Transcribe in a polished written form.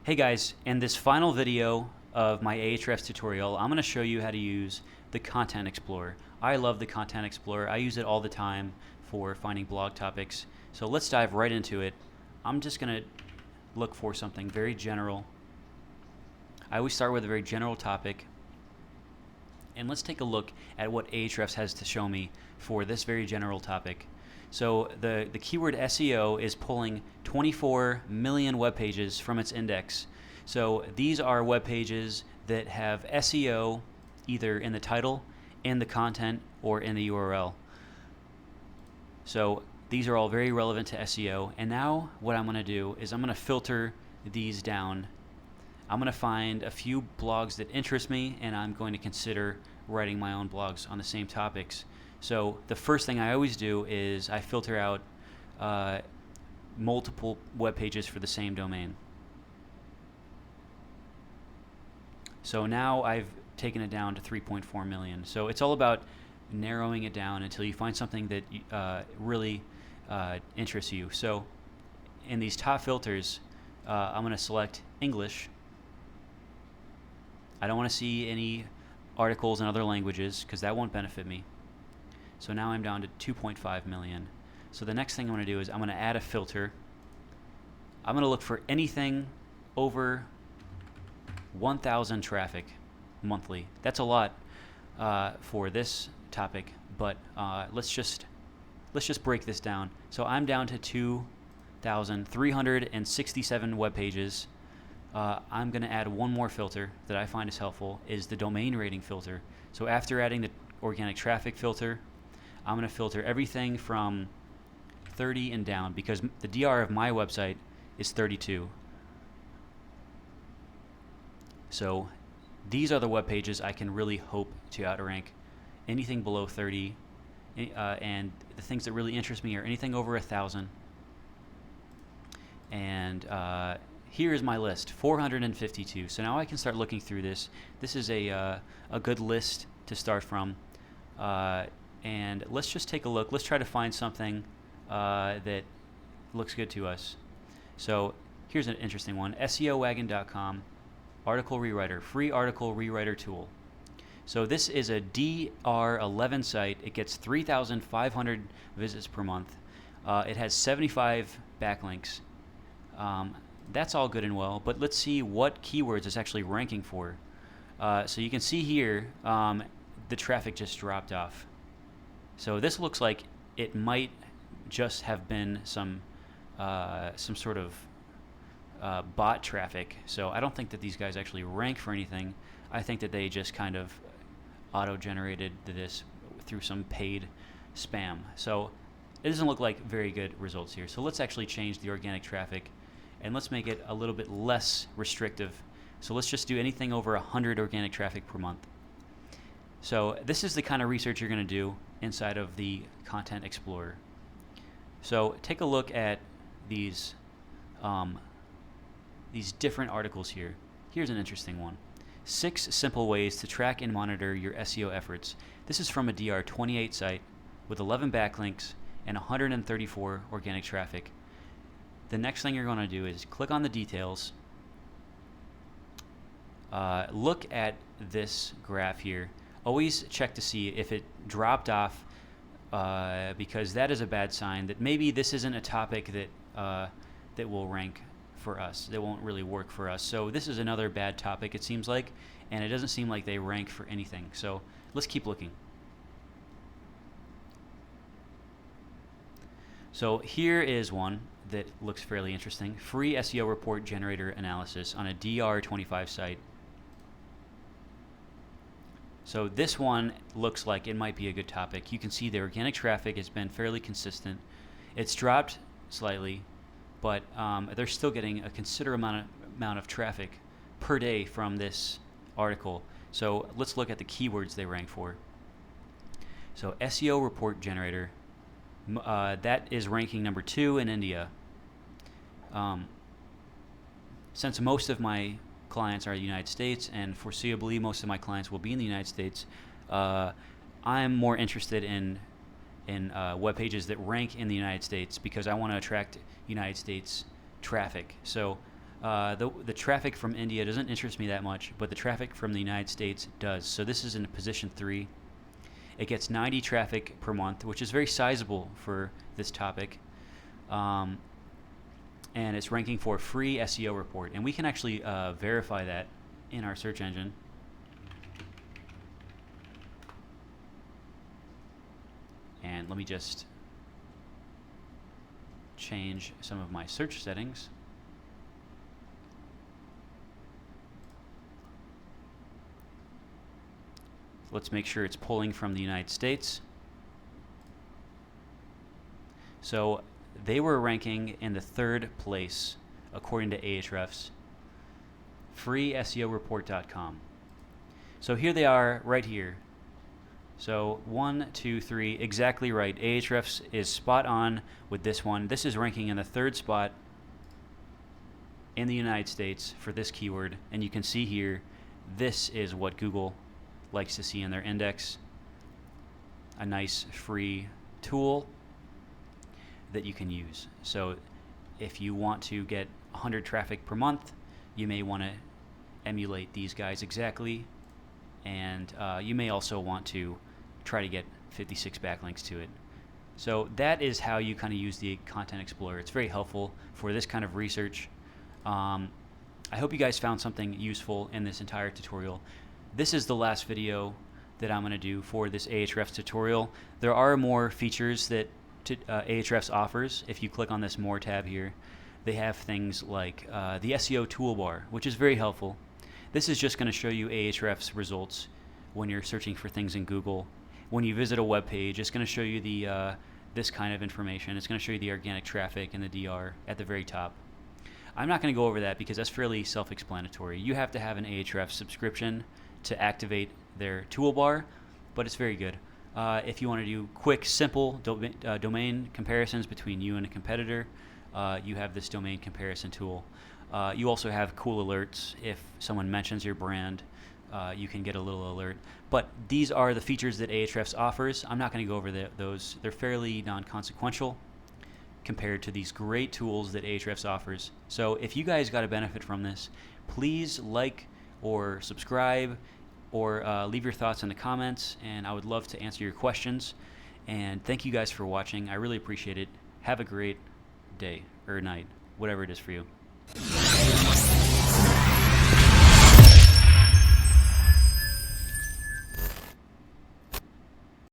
Hey guys, in this final video of my Ahrefs tutorial, I'm going to show you how to use the Content Explorer. I love the Content Explorer. I use it all the time for finding blog topics. So let's dive right into it. I'm just going to look for something very general. I always start with a very general topic. And let's take a look at what Ahrefs has to show me for this very general topic. So the keyword SEO is pulling 24 million web pages from its index. So these are web pages that have SEO either in the title, in the content, or in the URL. So these are all very relevant to SEO. And now what I'm going to do is I'm going to filter these down. I'm going to find a few blogs that interest me, and I'm going to consider writing my own blogs on the same topics. So the first thing I always do is I filter out multiple web pages for the same domain. So now I've taken it down to 3.4 million. So it's all about narrowing it down until you find something that really interests you. So in these top filters, I'm going to select English. I don't want to see any articles in other languages because that won't benefit me. So now I'm down to 2.5 million. So the next thing I'm going to do is I'm going to add a filter. I'm going to look for anything over 1,000 traffic monthly. That's a lot for this topic, but let's just break this down. So I'm down to 2,367 web pages. I'm going to add one more filter that I find is helpful, is the domain rating filter. So after adding the organic traffic filter, I'm going to filter everything from 30 and down because the DR of my website is 32. So these are the web pages I can really hope to outrank. Anything below 30, and the things that really interest me are anything over 1,000. And here is my list, 452. So now I can start looking through this. This is a good list to start from. And let's just take a look. Let's try to find something that looks good to us. So here's an interesting one, SEOwagon.com, article rewriter, free article rewriter tool. So this is a DR11 site. It gets 3,500 visits per month. It has 75 backlinks. That's all good and well, but let's see what keywords it's actually ranking for. So you can see here the traffic just dropped off. So this looks like it might just have been some sort of bot traffic. So I don't think that these guys actually rank for anything. I think that they just kind of auto-generated this through some paid spam. So it doesn't look like very good results here. So let's actually change the organic traffic and let's make it a little bit less restrictive. So let's just do anything over 100 organic traffic per month. So this is the kind of research you're going to do inside of the Content Explorer. So take a look at these different articles here. Here's an interesting one. 6 simple ways to track and monitor your SEO efforts. This is from a DR28 site with 11 backlinks and 134 organic traffic. The next thing you're going to do is click on the details. Look at this graph here. Always check to see if it dropped off because that is a bad sign that maybe this isn't a topic that will rank for us. That won't really work for us. So this is another bad topic, it seems like, and it doesn't seem like they rank for anything. So let's keep looking. So here is one that looks fairly interesting. Free SEO report generator analysis on a DR25 site. So this one looks like it might be a good topic. You can see the organic traffic has been fairly consistent. It's dropped slightly, but they're still getting a considerable amount of traffic per day from this article. So let's look at the keywords they rank for. So SEO report generator, that is ranking number 2 in India. Since most of my clients are in the United States, and foreseeably most of my clients will be in the United States, I'm more interested in web pages that rank in the United States because I want to attract United States traffic. So The traffic from India doesn't interest me that much, but the traffic from the United States does. So this is in position 3. It gets 90 traffic per month, which is very sizable for this topic. And it's ranking for free SEO report. And we can actually verify that in our search engine. And let me just change some of my search settings. Let's make sure it's pulling from the United States. So they were ranking in the 3rd place according to Ahrefs. FreeSEOreport.com. So here they are right here. So 1, 2, 3, exactly right. Ahrefs is spot on with this one. This is ranking in the 3rd spot in the United States for this keyword. And you can see here, this is what Google likes to see in their index. A nice free tool that you can use. So if you want to get 100 traffic per month, you may want to emulate these guys exactly. And you may also want to try to get 56 backlinks to it. So that is how you kind of use the Content Explorer. It's very helpful for this kind of research. I hope you guys found something useful in this entire tutorial. This is the last video that I'm going to do for this Ahrefs tutorial. There are more features that Ahrefs offers. If you click on this More tab here, they have things like the SEO toolbar, which is very helpful. This is just going to show you Ahrefs results when you're searching for things in Google. When you visit a web page, it's going to show you the this kind of information. It's going to show you the organic traffic and the DR at the very top. I'm not going to go over that because that's fairly self-explanatory. You have to have an Ahrefs subscription to activate their toolbar, but it's very good. If you want to do quick, simple domain comparisons between you and a competitor, you have this domain comparison tool. You also have cool alerts. If someone mentions your brand, you can get a little alert. But these are the features that Ahrefs offers. I'm not going to go over those. They're fairly non-consequential compared to these great tools that Ahrefs offers. So if you guys got a benefit from this, please like or subscribe or leave your thoughts in the comments, and I would love to answer your questions. And thank you guys for watching. I really appreciate it. Have a great day or night, whatever it is for you.